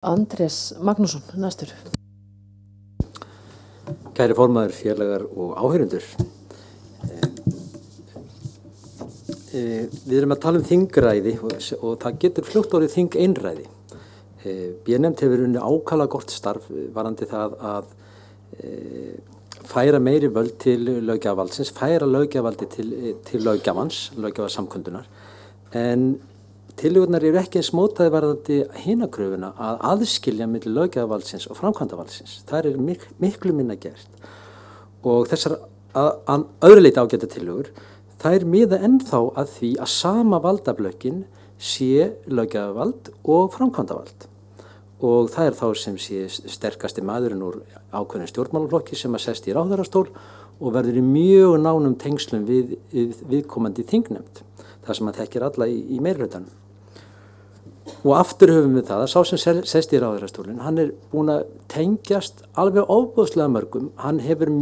Andrés Magnússon, næstur. Kæri formaður, félagar og áheyrendur. Við erum að tala þingræði og það getur fljótt orðið þingeinræði. B-nefnd hefur unnið ákaflega gott starf varðandi það að færa meiri völd til löggjafarvaldsins, færa löggjafarvaldi til löggjafans, löggjafarsamkundunar, en tillögurnar eru ekki eins mótaði varðandi hinakröfuna að aðskilja milli löggjafarvaldsins og framkvæmdarvaldsins. Það er miklu minna gert. Og þessar öðru leyti ágæta tillögur, þær miða ennþá að því að sama valdablökkin sé löggjafarvald og framkvæmdarvald. Og það er þá sem sé sterkasti maðurinn úr ákveðnum stjórnmálaflokki sem að sest í ráðherrastól og verður í mjög nánum tengslum við viðkomandi þingnefnd, þar sem að þekkir alla í meirihlutanum. Og aftur höfum við það að sá sem sest í ráðherrastólinn, hann er búin að tengjast alveg ofboðslega mörgum, hann hefur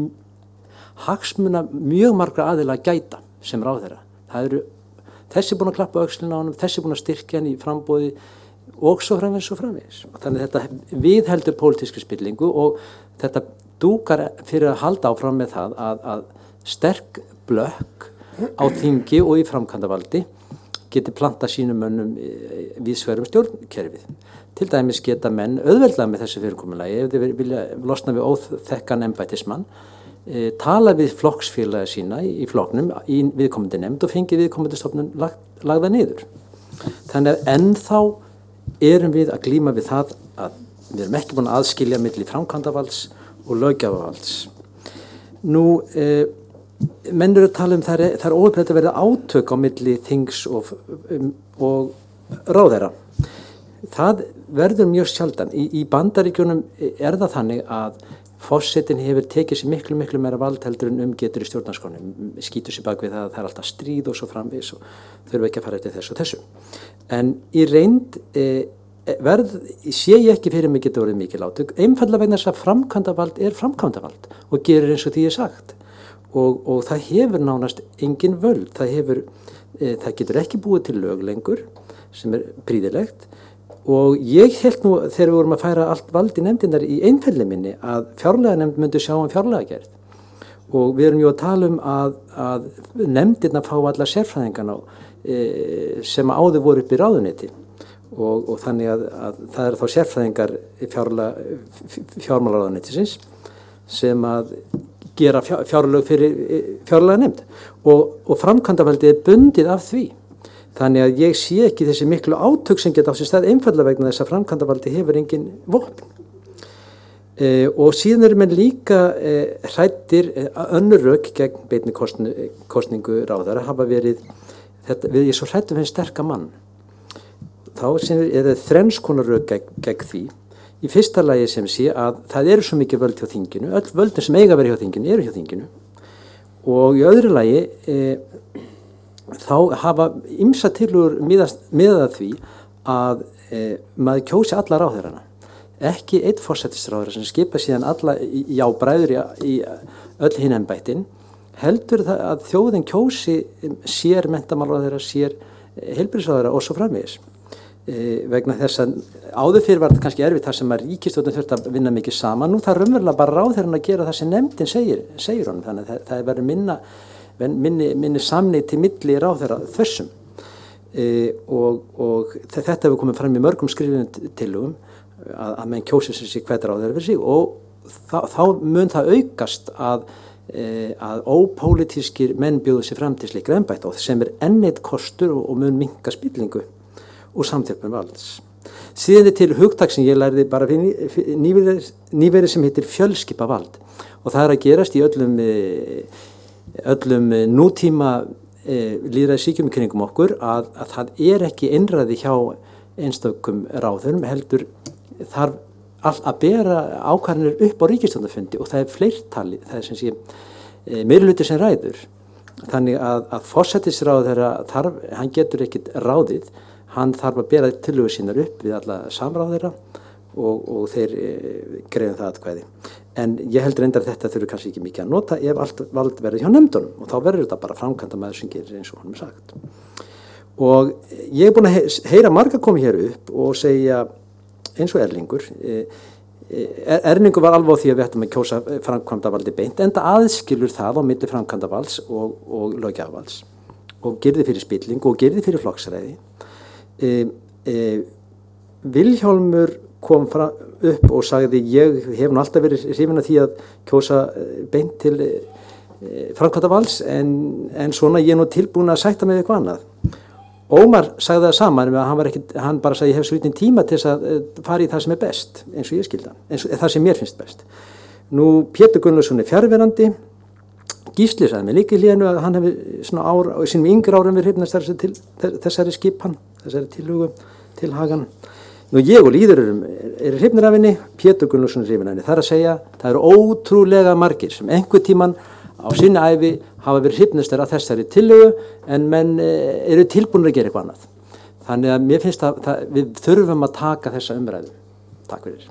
hagsmuna mjög margra aðila að gæta sem ráðherra. Það eru þessi búin að klappa öxlina á honum, þessi búin að styrkja hann í framboði og svo framvegis. Þannig að þetta viðheldur pólitískri spillingu og þetta dúkar fyrir að halda áfram með það að sterk blökk á þingi og í framkvæmdarvaldi geti planta sínum mönnum víðsvegar stjórnkerfið. Til dæmis geta menn auðveldlega með þessu fyrirkomulagi ef þeir vilja losna við óþekkan embættismann, tala við flokksfélaga sína í flokknum í viðkomandi nefnd og fengi viðkomandi stofnun lagða niður. Þannig að ennþá erum við að glíma við það að við erum ekki búin að aðskilja milli framkvæmdarvalds og löggjafarvalds. Nú, menn eru að tala það er óhefnilegt að verða átök á milli þings og ráðherra. Það verður mjög sjaldan. Í Bandaríkjunum er það þannig að forsetinn hefur tekið sér miklu meira vald heldur en getur í stjórnarskránni. Skýtur sér bak við það að það er alltaf stríð og svo framvegis og þurfa ekki að fara eftir þessu og þessu. En í reynd sé ég ekki fyrir mig geta orðið mikil átök, einfaldlega vegna þess að framkvæmdarvald er framkvæmdarvald og gerir eins og því sagt. Og það hefur nánast engin völd, það getur ekki búið til lög lengur sem er prýðilegt og ég held nú þegar við vorum að færa allt vald í nefndinnar í einfelli minni að fjárlaganefnd myndi sjá fjárlagagerð og við erum jú að tala að nefndirna fá alla sérfræðingana sem áður voru upp í ráðuneyti og þannig að það er þá sérfræðingar fjármálaráðuneytisins sem að gera fjárlög fyrir fjárlaganefnd og framkvæmdarvaldið er bundið af því. Þannig að ég sé ekki þessi miklu átök sem geta á sér stað einfaldlega vegna þess að framkvæmdarvaldið hefur engin vopn. Og síðan eru menn líka hræddir önnur rök gegn beinni kosningu ráðherra hafa verið við ég svo hræddur fyrir sterka mann. Þá er þrenns konar rök gegn því. Í fyrsta lagi sem sé að það eru svo mikið völd hjá þinginu, öll völdin sem eiga verið hjá þinginu eru hjá þinginu og í öðru lagi þá hafa ýmsar tillögur miðað því að maður kjósi alla ráðherrana. Ekki einn forsætisráðherra sem skipa síðan alla bræður í öll hinn embættin, heldur það að þjóðin kjósi sér menntamálaráðherra, sér heilbrigðisráðherra og svo framvegis. Vegna þess að áður fyrir var þetta kannski erfitt þar sem að ríkisstjórnin þurfti að vinna mikið saman. Nú það raunverulega bara ráðherrann að gera það sem nefndin segir honum. Þannig að það verður minni samneyti milli ráðherra þessum. Og þetta hefur komið fram í mörgum skrifum tillögum að menn kjósi sig hver ráðherra fyrir sig og þá mun það aukast að ópólitískir menn bjóðu sig fram til slíkra embætta sem er enn eitt kostur og mun minnka spillingu og samþjöppun valds. Síðan er til hugtak sem ég lærði bara fyrir nýverið sem heitir fjölskipavald og það er að gerast í öllum nútíma lýðræðissíkjum í kringum okkur að það er ekki einræði hjá einstökum ráðurum heldur þarf að bera ákvarðanir upp á ríkisstjórnarfundi og það er fleirtali, það er sem sé meirihluti sem ræður. Þannig að forsætisráðherra hann getur ekkit ráðið. Hann þarf að bera tillögur sínar upp við alla samráðherra og þeir greiða það atkvæði. En ég held reyndar að þetta þurfi kannski ekki mikið að nota ef allt vald verður hjá nefndunum og þá verður þetta bara framkvæmdamaður sem gerir eins og honum er sagt. Og ég er búin að heyra marga koma hér upp og segja eins og Erlingur. Erlingur var alveg á því að við ættum að kjósa framkvæmdavaldi beint, enda aðskilur það á milli framkvæmdavalds og löggjafarvalds og girði fyrir spilling og girði fyrir flokksræði. Vilhjálmur kom upp og sagði ég hef nú alltaf verið hrifinn af því að kjósa beint til framkvæmdavalds en svona ég er nú tilbúin að sætta með eitthvað annað. Ómar sagði það saman en hann bara sagði ég hef svo lítinn tíma til þess að fara í það sem er best eins og ég skildi hann, það sem mér finnst best. Nú Pétur Gunnlaugsson er fjarverandi. Gísli sagði mig líka í hlénu að hann hefði svona á sínum yngri árum verið hrifnast til þessari skipan, þessari tillögu til hagan. Nú ég og Lýður eru hrifnir af henni, Pétur Gunnlaugsson er hrifinn af henni. Það er að segja, það eru ótrúlega margir sem einhver tíman á sinni ævi hafa verið hrifnastir af þessari tillögu en menn eru tilbúinir að gera eitthvað annað. Þannig að mér finnst að við þurfum að taka þessa umræðu. Takk fyrir.